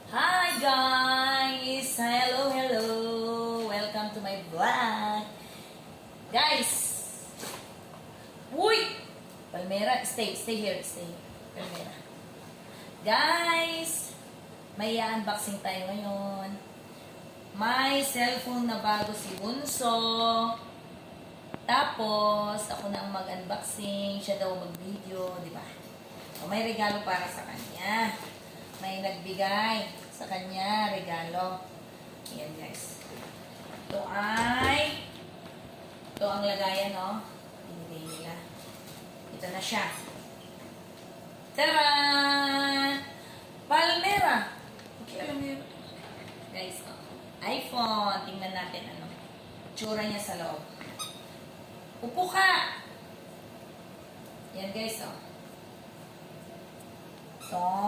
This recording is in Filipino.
Hi guys! Hello, hello! Welcome to my vlog. Guys! Uy! Palmera, stay here, stay. Palmera. Guys! May unboxing tayo ngayon. May cellphone na bago si Bunso. Tapos, ako na ang mag-unboxing. Siya daw mag-video, di ba? O, may regalo para sa kanya. May nagbigay sa kanya, regalo. Ayan, guys. Ito ang lagayan, no? Binigay nila. Ito na siya. Tara! Palmera! Okay, Palmera. Guys, oh. iPhone. Tingnan natin, ano. Tsura niya sa loob. Upo ka! Yan, guys, oh. Ito.